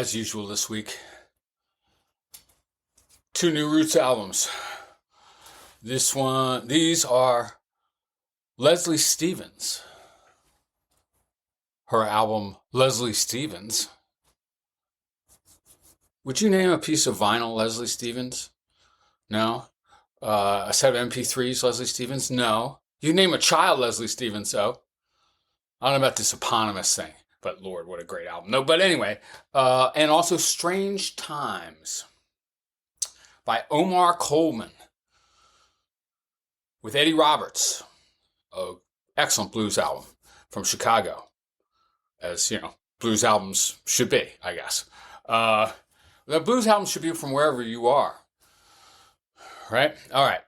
as usual this week, two new Roots albums. These are Leslie Stevens. Her album, Leslie Stevens. Would you name a piece of vinyl Leslie Stevens? No. A set of MP3s Leslie Stevens? No. You name a child Leslie Stevens, though. I don't know about this eponymous thing, but Lord, what a great album. No, but anyway, and also Strange Times by Omar Coleman with Eddie Roberts. An excellent blues album from Chicago, as, you know, blues albums should be, I guess. The blues album should be from wherever you are, right? All right.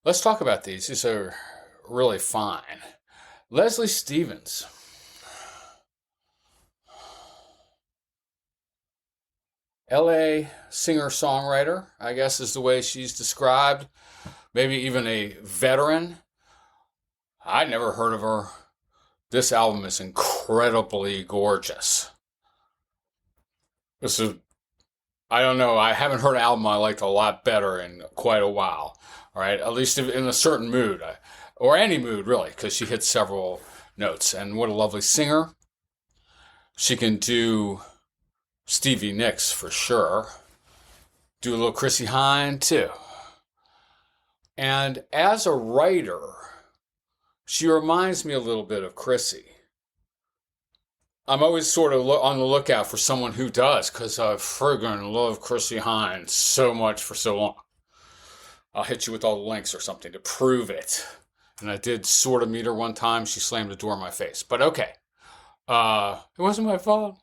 Let's talk about these. These are really fine. Leslie Stevens. LA singer-songwriter, I guess is the way she's described. Maybe even a veteran. I'd never heard of her. This album is incredibly gorgeous. I don't know, I haven't heard an album I liked a lot better in quite a while. All right, at least in a certain mood, or any mood really, because she hits several notes. And what a lovely singer. She can do Stevie Nicks for sure. Do a little Chrissie Hynde too. And as a writer, she reminds me a little bit of Chrissie. I'm always sort of on the lookout for someone who does, because I friggin' love Chrissie Hynde so much for so long. I'll hit you with all the links or something to prove it. And I did sort of meet her one time. She slammed a door in my face. But okay. It wasn't my fault.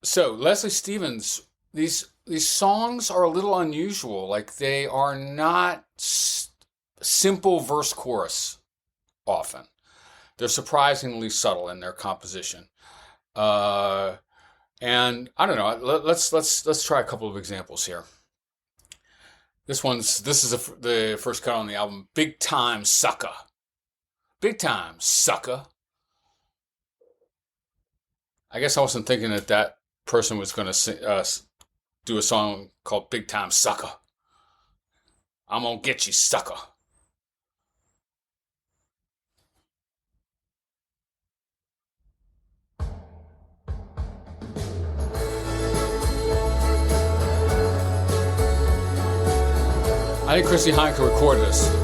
So, Leslie Stevens, these songs are a little unusual. Like, they are not simple verse-chorus often. They're surprisingly subtle in their composition. And I don't know. Let's try a couple of examples here. This is the first cut on the album. Big Time Sucker. Big Time Sucker. I guess I wasn't thinking that person was going to do a song called Big Time Sucker. I'm gonna get you, sucker. I think Chrissie Hynde could record this.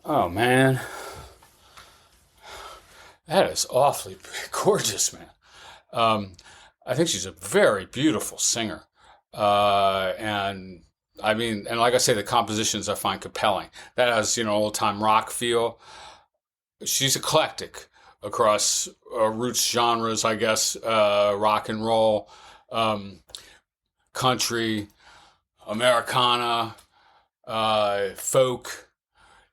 Oh, man. That is awfully gorgeous, man. I think she's a very beautiful singer. And like I say, the compositions I find compelling. That has, old-time rock feel. She's eclectic across roots genres, I guess. Rock and roll, country, Americana, folk.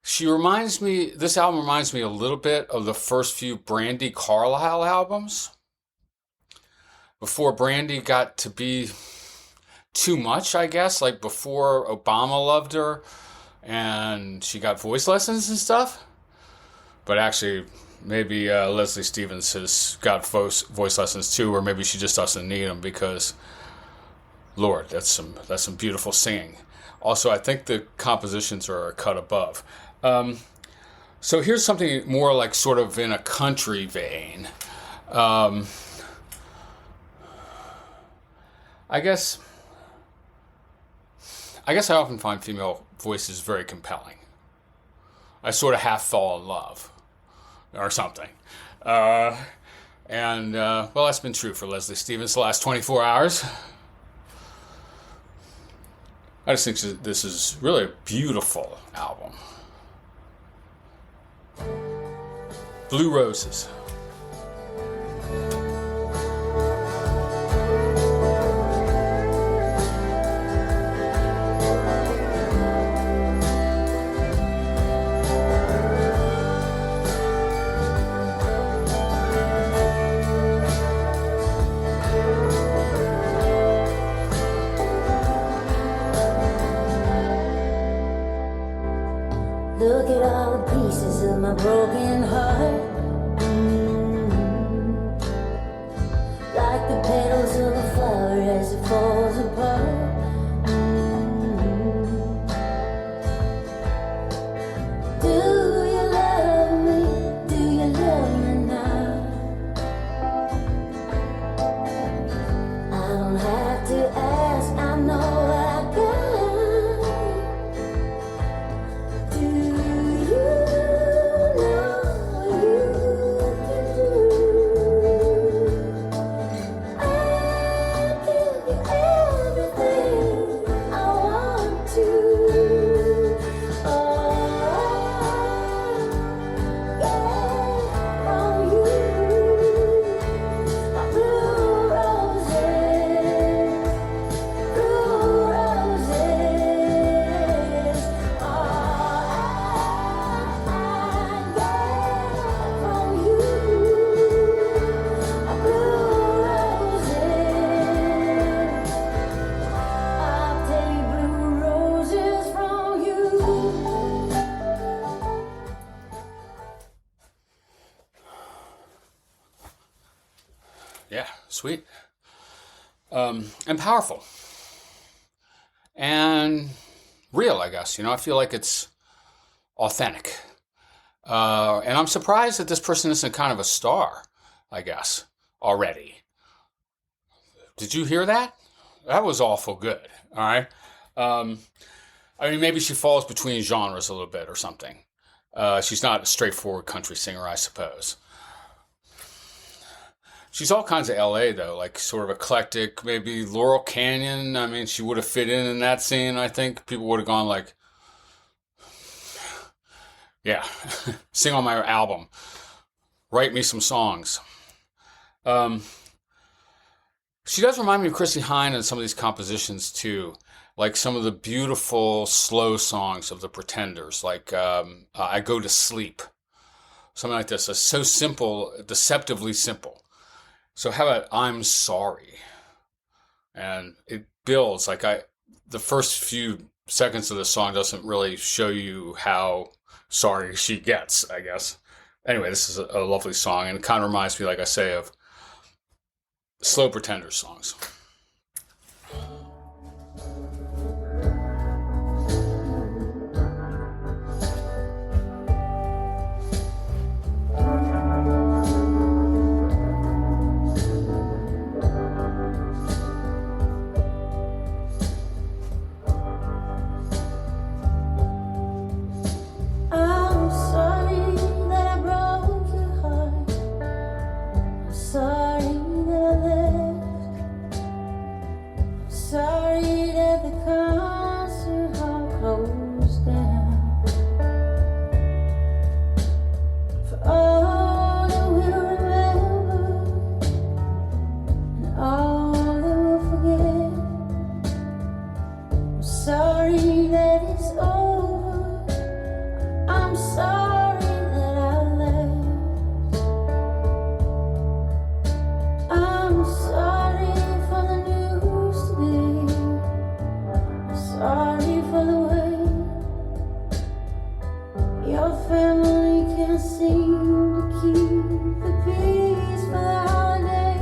This album reminds me a little bit of the first few Brandi Carlile albums. Before Brandi got to be too much, I guess, like before Obama loved her. and she got voice lessons and stuff. But actually, maybe Leslie Stevens has got voice lessons too, or maybe she just doesn't need them because, Lord, that's some beautiful singing. Also, I think the compositions are a cut above. So here's something more like sort of in a country vein. I guess I often find female voices very compelling. I sort of half fall in love or something. Well, that's been true for Leslie Stevens the last 24 hours. I just think this is really a beautiful album. Blue Roses. Look at all the pieces of my broken heart. Like the petals of a flower as it falls apart. Do you love me? Do you love me now? I don't have to ask, I know what I got. Do you know you can do? I'll give you everything I want to. Oh, yeah, from you, my blue roses, blue roses. Oh, I get from you, my blue roses. I'll take blue roses from you. Yeah, sweet. And powerful. And real, I guess. I feel like it's authentic. And I'm surprised that this person isn't kind of a star, I guess, already. Did you hear that? That was awful good, all right? I mean, maybe she falls between genres a little bit or something. She's not a straightforward country singer, I suppose. She's all kinds of LA, though, like sort of eclectic, maybe Laurel Canyon. I mean, she would have fit in that scene, I think. People would have gone like, yeah, sing on my album. Write me some songs. She does remind me of Chrissie Hynde in some of these compositions, too. Like some of the beautiful, slow songs of the Pretenders, like I Go to Sleep. Something like this. It's so simple, deceptively simple. So how about I'm Sorry? And it builds, like the first few seconds of the song doesn't really show you how sorry she gets, I guess. Anyway, this is a lovely song, and it kind of reminds me, like I say, of slow Pretenders songs. I'm sorry that I broke your heart. I'm sorry that I left never seem to keep the peace for the holiday.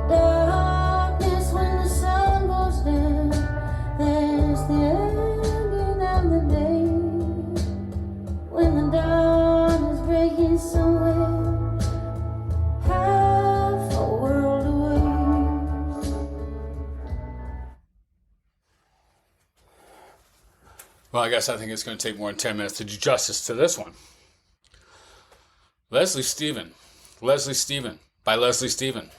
The darkness when the sun goes down, there's the ending of the day. When the dawn is breaking somewhere, half a world away. Well, I think it's going to take more than 10 minutes to do justice to this one. Leslie Stephen by Leslie Stephen.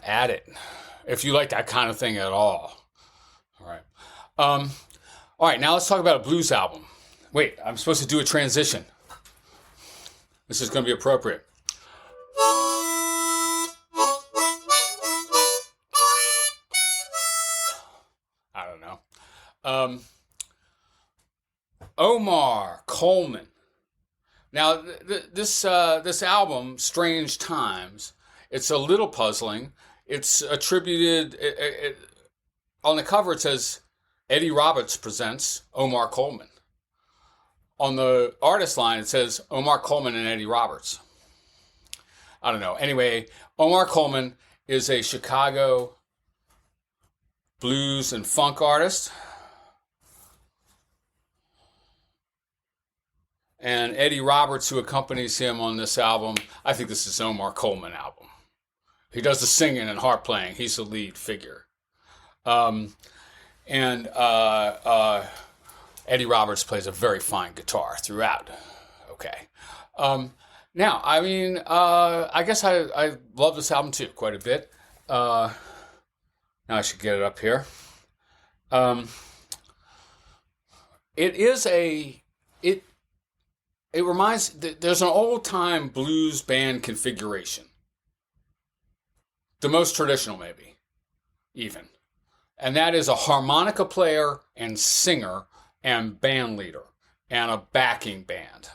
Add it if you like that kind of thing at all. All right. All right, now let's talk about a blues album. Wait, I'm supposed to do a transition. This is going to be appropriate. I don't know. Omar Coleman. Now, this album, Strange Times, it's a little puzzling. It's attributed, on the cover it says, Eddie Roberts presents Omar Coleman. On the artist line it says Omar Coleman and Eddie Roberts. I don't know. Anyway, Omar Coleman is a Chicago blues and funk artist. And Eddie Roberts, who accompanies him on this album, I think this is Omar Coleman album. He does the singing and harp playing. He's the lead figure. Eddie Roberts plays a very fine guitar throughout. Okay. Now, I mean, I guess I love this album too, quite a bit. Now I should get it up here. It reminds, there's an old-time blues band configuration. The most traditional, maybe, even. And that is a harmonica player and singer and band leader and a backing band.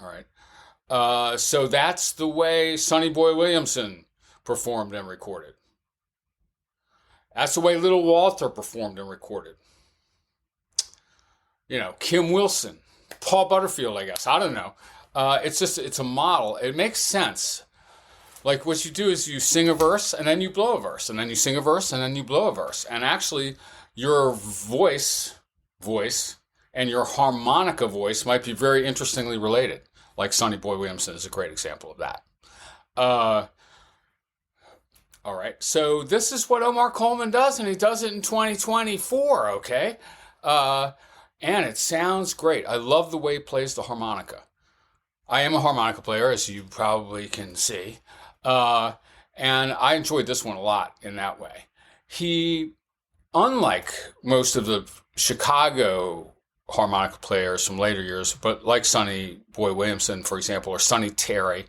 All right. So that's the way Sonny Boy Williamson performed and recorded. That's the way Little Walter performed and recorded. You know, Kim Wilson, Paul Butterfield, I guess. I don't know. It's a model. It makes sense. Like what you do is you sing a verse and then you blow a verse and then you sing a verse and then you blow a verse. And actually your voice and your harmonica voice might be very interestingly related. Like Sonny Boy Williamson is a great example of that. All right. So this is what Omar Coleman does, and he does it in 2024. Okay. And it sounds great. I love the way he plays the harmonica. I am a harmonica player, as you probably can see. And I enjoyed this one a lot in that way. He, unlike most of the Chicago harmonica players from later years, but like Sonny Boy Williamson, for example, or Sonny Terry,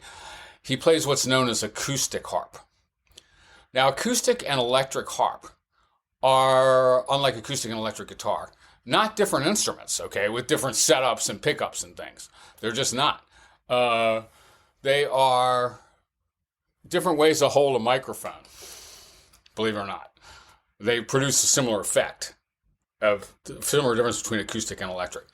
he plays what's known as acoustic harp. Now, acoustic and electric harp are, unlike acoustic and electric guitar, not different instruments, okay, with different setups and pickups and things. They're just not. They are different ways to hold a microphone, believe it or not. They produce a similar effect of similar difference between acoustic and electric.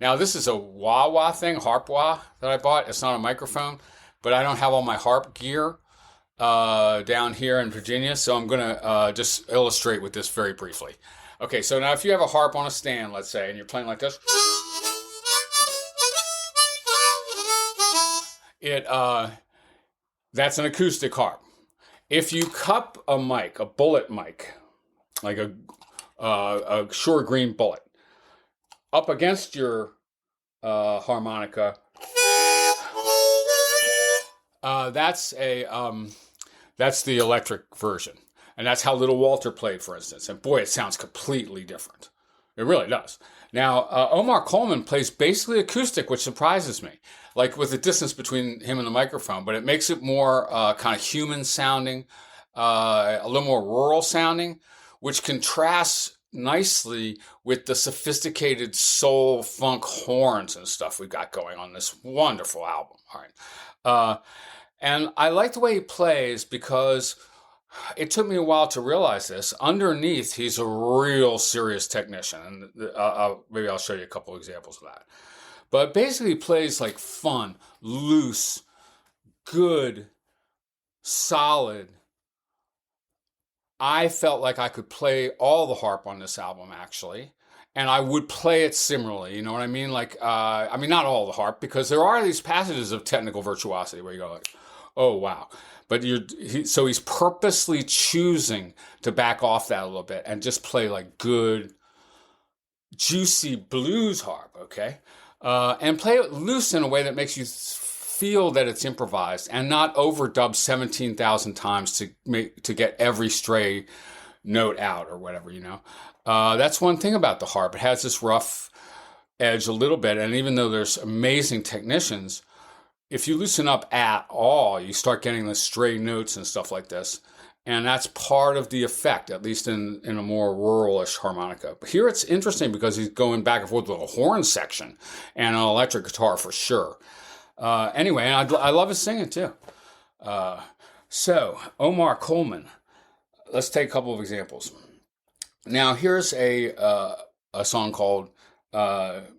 Now, this is a wah-wah thing, harp wah, that I bought. It's not a microphone, but I don't have all my harp gear down here in Virginia, so I'm going to just illustrate with this very briefly. Okay, so now if you have a harp on a stand, let's say, and you're playing like this, that's an acoustic harp. If you cup a mic, a bullet mic, like a Shure Green Bullet, up against your harmonica, that's the electric version. And that's how Little Walter played, for instance. And boy, it sounds completely different. It really does. Now, Omar Coleman plays basically acoustic, which surprises me, like with the distance between him and the microphone, but it makes it more kind of human sounding, a little more rural sounding, which contrasts nicely with the sophisticated soul funk horns and stuff we've got going on this wonderful album. All right. And I like the way he plays because it took me a while to realize this. Underneath, he's a real serious technician, and maybe I'll show you a couple examples of that. But basically, he plays like fun, loose, good, solid. I felt like I could play all the harp on this album, actually, and I would play it similarly. You know what I mean? Like, not all the harp, because there are these passages of technical virtuosity where you go like, oh wow. But so he's purposely choosing to back off that a little bit and just play like good, juicy blues harp, okay? And play it loose in a way that makes you feel that it's improvised and not overdub 17,000 times to get every stray note out or whatever, you know? That's one thing about the harp. It has this rough edge a little bit, and even though there's amazing technicians, if you loosen up at all, you start getting the stray notes and stuff like this. And that's part of the effect, at least in a more rural-ish harmonica. But here it's interesting because he's going back and forth with a horn section and an electric guitar for sure. Anyway, and I love his singing too. So, Omar Coleman. Let's take a couple of examples. Now, here's a song called, let's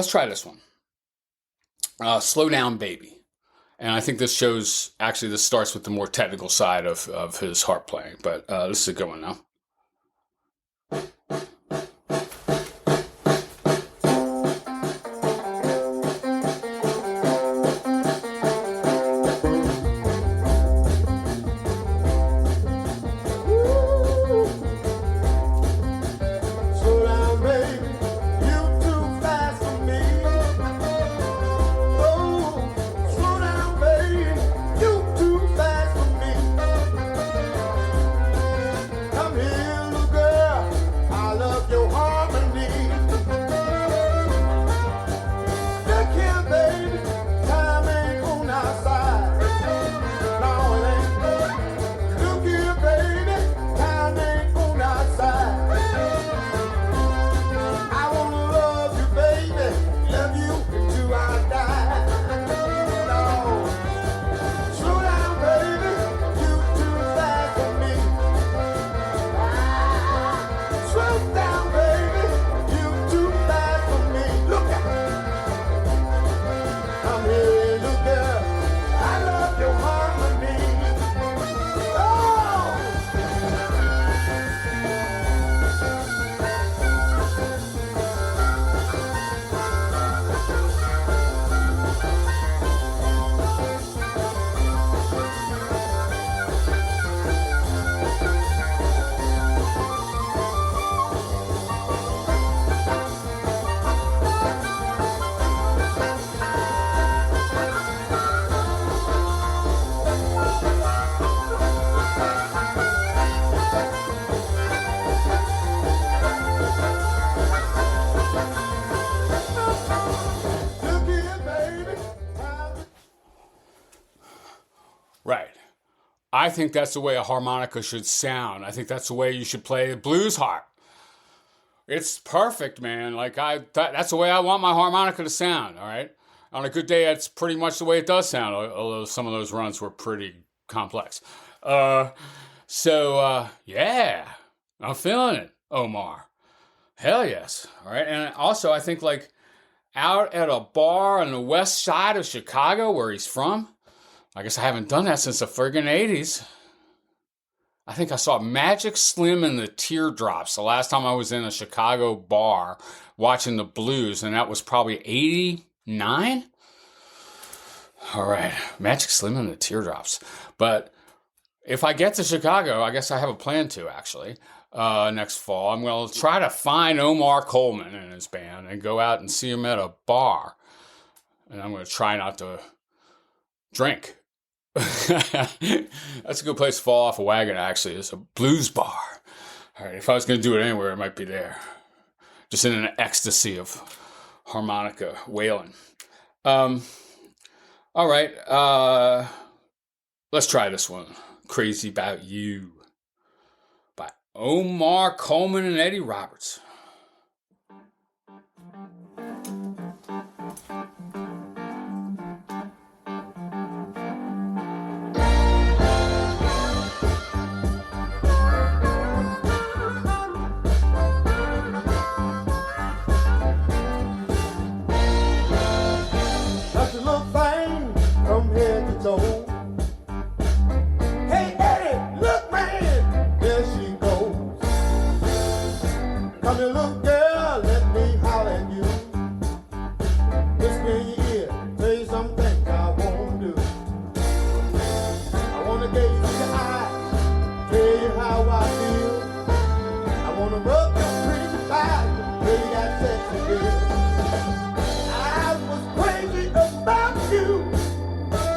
try this one. Slow Down Baby. And I think this starts with the more technical side of his harp playing, but this is a good one now. Right. I think that's the way a harmonica should sound. I think that's the way you should play a blues harp. It's perfect, man. Like that's the way I want my harmonica to sound, all right? On a good day, that's pretty much the way it does sound, although some of those runs were pretty complex. Yeah, I'm feeling it, Omar. Hell yes, all right? And also, I think like out at a bar on the west side of Chicago where he's from, I guess I haven't done that since the friggin' 80s. I think I saw Magic Slim and the Teardrops the last time I was in a Chicago bar watching the blues, and that was probably 89? All right, Magic Slim and the Teardrops. But if I get to Chicago, I guess I have a plan to, actually, next fall. I'm going to try to find Omar Coleman and his band and go out and see him at a bar. And I'm going to try not to drink. That's a good place to fall off a wagon, actually. It's a blues bar. All right, if I was going to do it anywhere, it might be there. Just in an ecstasy of harmonica wailing. All right, let's try this one. Crazy About You by Omar Coleman and Eddie Roberts. little girl, let me holler at you. Whisper in your ear, tell you some things I won't do. I wanna gaze in your eyes, tell you how I feel. I wanna rub your pretty thighs, tell you that sexy girl. I was crazy about you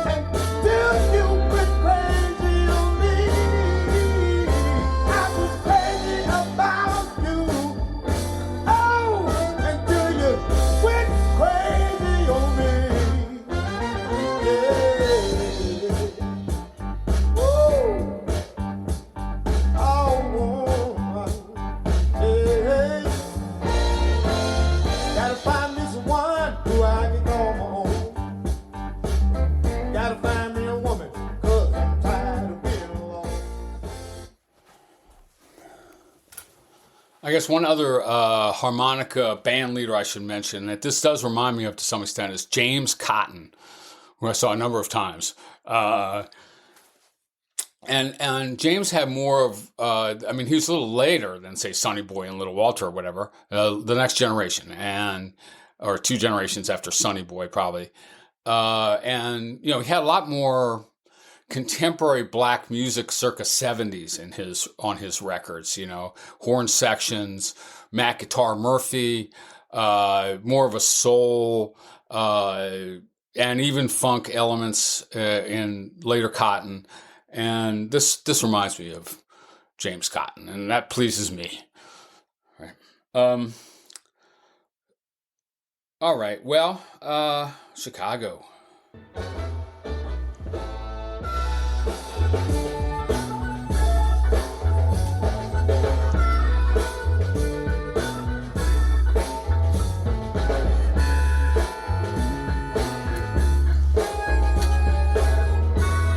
until you went crazy on me. I was crazy about you, oh, until you went crazy on me. Yeah. Oh, oh, hey. Gotta find me someone who I can call my own. Gotta find me a woman, 'cause I'm tired of being alone. I guess one other harmonica band leader I should mention that this does remind me of to some extent is James Cotton, who I saw a number of times. And James had more of, I mean, he was a little later than, say, Sonny Boy and Little Walter or whatever, the next generation, or two generations after Sonny Boy, probably. And, you know, he had a lot more contemporary black music circa 70s on his records, you know, horn sections, Mac Guitar Murphy, more of a soul, and even funk elements in later Cotton. And this reminds me of James Cotton, and that pleases me. Right. All right. Well, Chicago.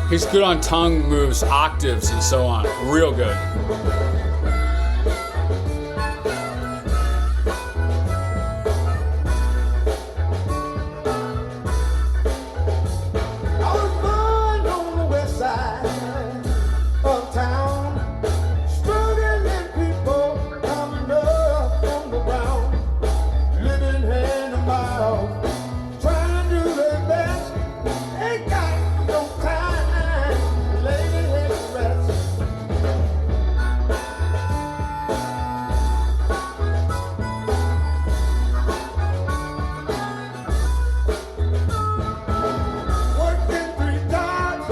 He's good on tongue moves, octaves, and so on. Real good. I was born on the west side of town, struggling people coming up from the ground, living hand to mouth, trying to do their best. Ain't got no time to lay their head to rest. Working 3 jobs,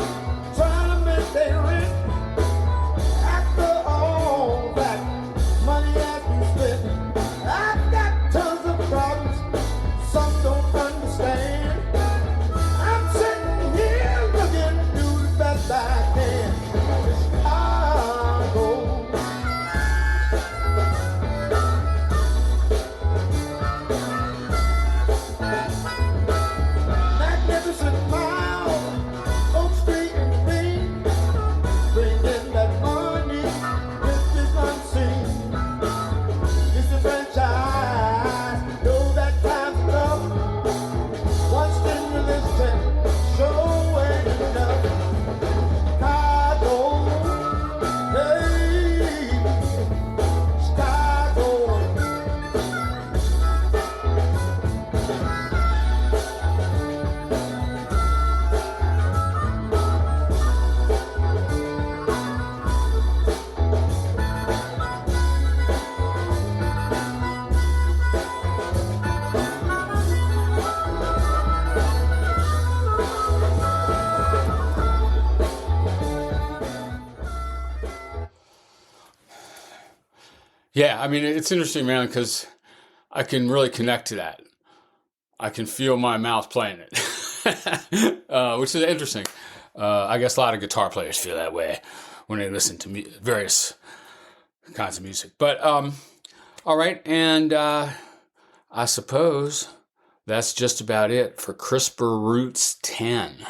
trying to make their rent. After all that money has been spent, I've got tons of problems some don't understand. I'm sitting here looking to do the best I can. Chicago. Magnificent mile, Oak Street and Queen, bringing that money, which is unseen. It's the franchise, know that time's tough. One stimulus check, sure ain't enough. Chicago, hey, Chicago. Yeah, I mean, it's interesting, man, because I can really connect to that. I can feel my mouth playing it, which is interesting. I guess a lot of guitar players feel that way when they listen to various kinds of music. But all right, and I suppose that's just about it for CRISPR Roots 10.